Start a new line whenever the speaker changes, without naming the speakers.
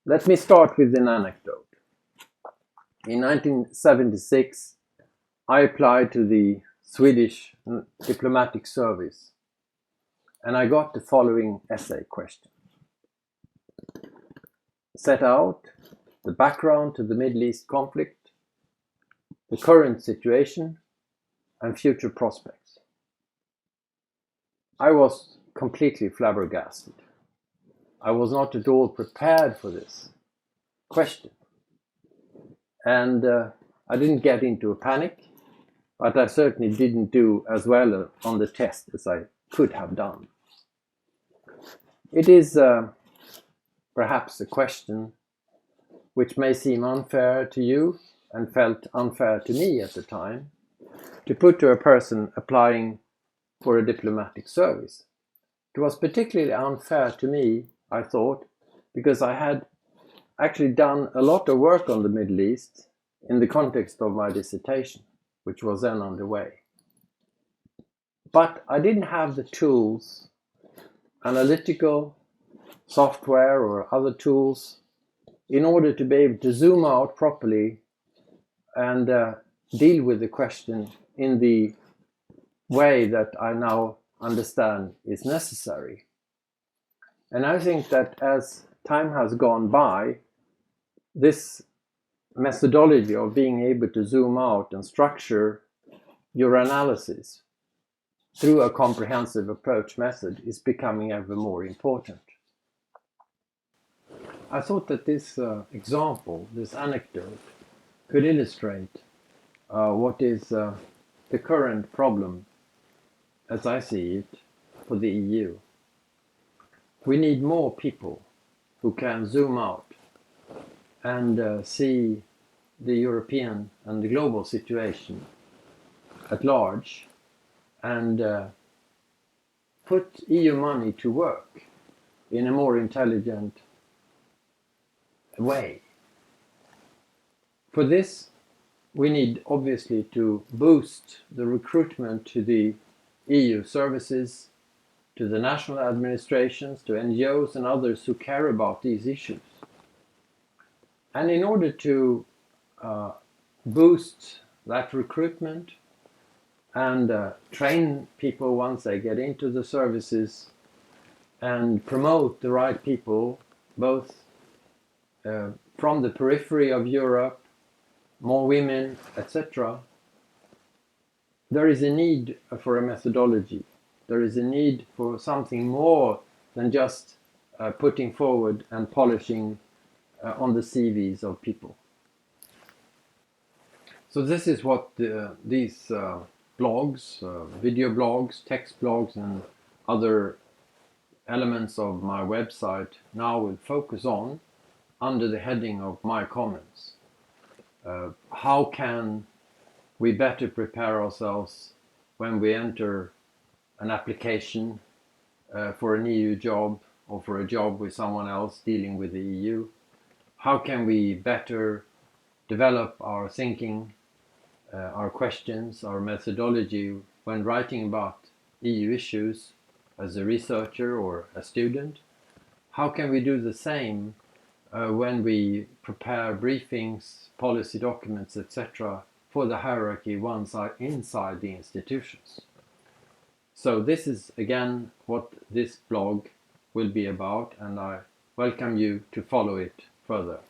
Let me start with an anecdote. In 1976, I applied to the Swedish diplomatic service, and I got the following essay question. Set out the background to the Middle East conflict, the current situation, and future prospects. I was completely flabbergasted. I was not at all prepared for this question. And I didn't get into a panic, but I certainly didn't do as well on the test as I could have done. It is perhaps a question which may seem unfair to you and felt unfair to me at the time, to put to a person applying for a diplomatic service. It was particularly unfair to me, I thought, because I had actually done a lot of work on the Middle East in the context of my dissertation, which was then underway. But I didn't have the tools, analytical software or other tools, in order to be able to zoom out properly and deal with the question in the way that I now understand is necessary. And I think that as time has gone by, this methodology of being able to zoom out and structure your analysis through a comprehensive approach method is becoming ever more important. I thought that this example, this anecdote, could illustrate what is the current problem, as I see it, for the EU. We need more people who can zoom out and see the European and the global situation at large and put EU money to work in a more intelligent way. For this, we need obviously to boost the recruitment to the EU services, to the national administrations, to NGOs and others who care about these issues. And in order to boost that recruitment and train people once they get into the services and promote the right people, both from the periphery of Europe, more women, etc., there is a need for a methodology. There is a need for something more than just putting forward and polishing on the CVs of people. So this is what these blogs, video blogs, text blogs, and other elements of my website now will focus on under the heading of my comments. How can we better prepare ourselves when we enter an application for an EU job or for a job with someone else dealing with the EU? How can we better develop our thinking, our questions, our methodology when writing about EU issues as a researcher or a student? How can we do the same when we prepare briefings, policy documents, etc., for the hierarchy once inside the institutions? So this is again what this blog will be about, and I welcome you to follow it further.